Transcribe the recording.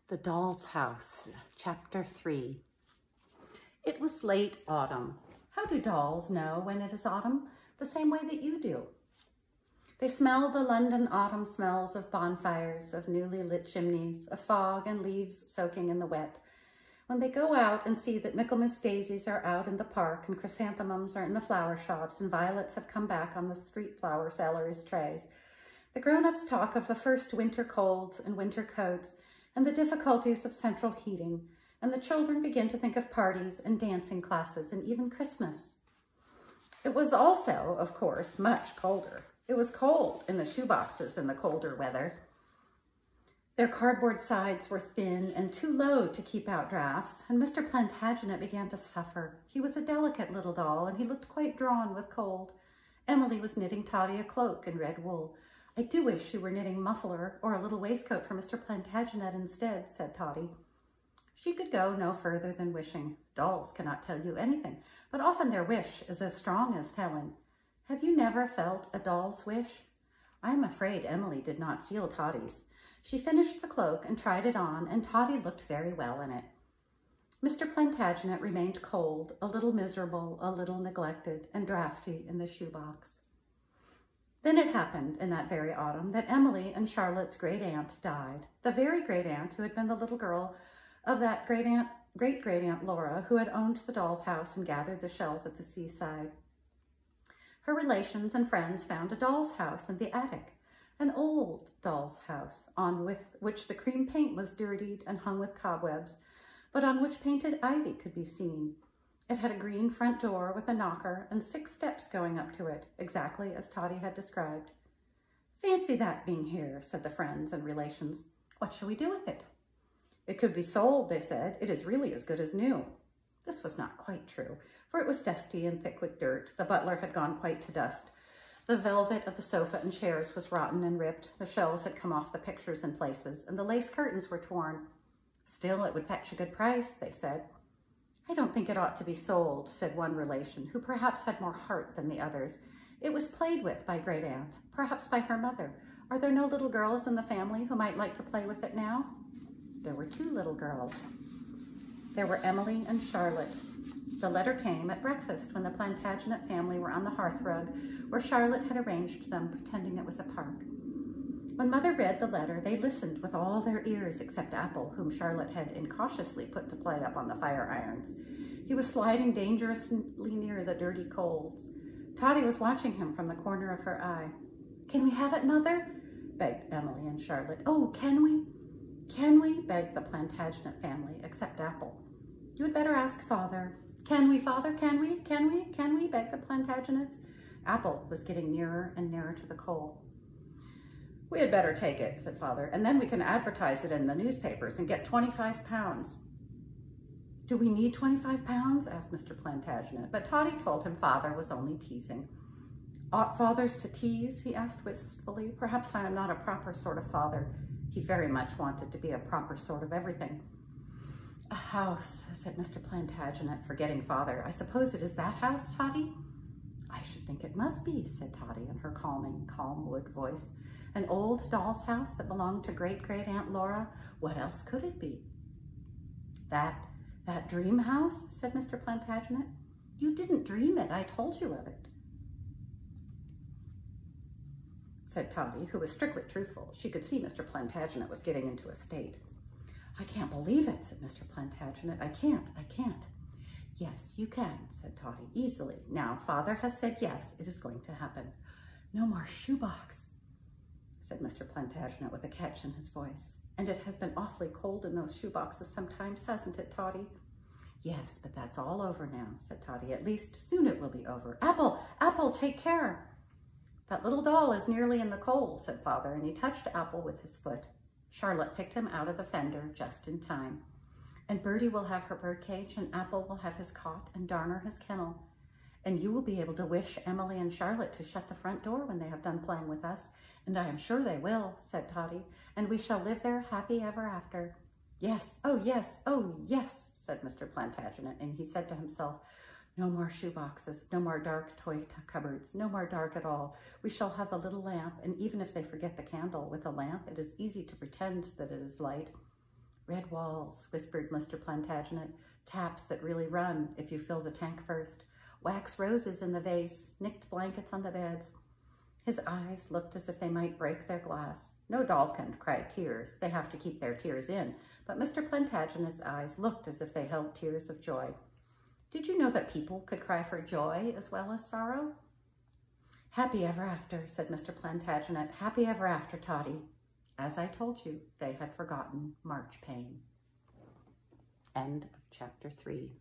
The Doll's House, Chapter 3. It was late autumn. How do dolls know when it is autumn? The same way that you do. They smell the London autumn smells of bonfires, of newly lit chimneys, of fog and leaves soaking in the wet. When they go out and see that Michaelmas daisies are out in the park and chrysanthemums are in the flower shops and violets have come back on the street flower sellers' trays, the grown-ups talk of the first winter colds and winter coats and the difficulties of central heating, and the children begin to think of parties and dancing classes and even Christmas. It was also, of course, much colder. It was cold in the shoeboxes in the colder weather. Their cardboard sides were thin and too low to keep out drafts, and Mr. Plantagenet began to suffer. He was a delicate little doll, and he looked quite drawn with cold. Emily was knitting Toddy a cloak in red wool. "I do wish she were knitting muffler or a little waistcoat for Mr. Plantagenet instead," said Toddy. She could go no further than wishing. Dolls cannot tell you anything, but often their wish is as strong as telling. Have you never felt a doll's wish? I am afraid Emily did not feel Toddy's. She finished the cloak and tried it on, and Toddy looked very well in it. Mr. Plantagenet remained cold, a little miserable, a little neglected, and draughty in the shoebox. Then it happened in that very autumn that Emily and Charlotte's great-aunt died, the very great-aunt who had been the little girl of that great-great-aunt Laura who had owned the doll's house and gathered the shells at the seaside. Her relations and friends found a doll's house in the attic, an old doll's house on which the cream paint was dirtied and hung with cobwebs, but on which painted ivy could be seen. It had a green front door with a knocker and 6 steps going up to it, exactly as Toddy had described. "Fancy that being here," said the friends and relations. "What shall we do with it?" "It could be sold," they said. "It is really as good as new." This was not quite true, for it was dusty and thick with dirt. The butler had gone quite to dust. The velvet of the sofa and chairs was rotten and ripped. The shells had come off the pictures in places, and the lace curtains were torn. "Still, it would fetch a good price," they said. "I don't think it ought to be sold," said one relation, who perhaps had more heart than the others. "It was played with by great-aunt, perhaps by her mother. Are there no little girls in the family who might like to play with it now?" There were 2 little girls. There were Emily and Charlotte. The letter came at breakfast when the Plantagenet family were on the hearthrug, where Charlotte had arranged them, pretending it was a park. When Mother read the letter, they listened with all their ears except Apple, whom Charlotte had incautiously put to play up on the fire irons. He was sliding dangerously near the dirty coals. Toddy was watching him from the corner of her eye. "Can we have it, Mother?" begged Emily and Charlotte. "Oh, can we?" "Can we?" begged the Plantagenet family, except Apple. "You had better ask Father." "Can we, Father? Can we? Can we? Can we?" begged the Plantagenets. Apple was getting nearer and nearer to the coal. "We had better take it," said Father, "and then we can advertise it in the newspapers and get 25 pounds. "Do we need 25 pounds? asked Mr. Plantagenet, but Toddy told him Father was only teasing. "Ought fathers to tease?" he asked wistfully. "Perhaps I am not a proper sort of father." He very much wanted to be a proper sort of everything. "A house," said Mr. Plantagenet, forgetting Father. "I suppose it is that house, Toddy?" "I should think it must be," said Toddy in her calm wood voice. "An old doll's house that belonged to great-great-aunt Laura. What else could it be?" That dream house?" said Mr. Plantagenet. "You didn't dream it. I told you of it," said Toddy, who was strictly truthful. She could see Mr. Plantagenet was getting into a state. "I can't believe it," said Mr. Plantagenet. I can't. "Yes, you can," said Toddy, "easily. Now, Father has said yes, it is going to happen." "No more shoebox," said Mr. Plantagenet with a catch in his voice. "And it has been awfully cold in those shoeboxes sometimes, hasn't it, Toddy?" "Yes, but that's all over now," said Toddy. "At least soon it will be over. Apple, Apple, take care." "That little doll is nearly in the coal," said Father, and he touched Apple with his foot. Charlotte picked him out of the fender just in time. "And Bertie will have her birdcage, and Apple will have his cot, and Darner his kennel. And you will be able to wish Emily and Charlotte to shut the front door when they have done playing with us, and I am sure they will," said Toddy, "and we shall live there happy ever after." "Yes, oh yes, said Mr. Plantagenet, and he said to himself, "No more shoeboxes, no more dark toy cupboards, no more dark at all. We shall have the little lamp, and even if they forget the candle with the lamp, it is easy to pretend that it is light. Red walls, whispered Mr. Plantagenet. Taps that really run if you fill the tank first. Wax roses in the vase, nicked blankets on the beds. His eyes looked as if they might break their glass. No doll can cry tears. They have to keep their tears in. But Mr. Plantagenet's eyes looked as if they held tears of joy. Did you know that people could cry for joy as well as sorrow? Happy ever after, said Mr. Plantagenet. Happy ever after, Toddy. As I told you, they had forgotten Marchpane. End of chapter 3.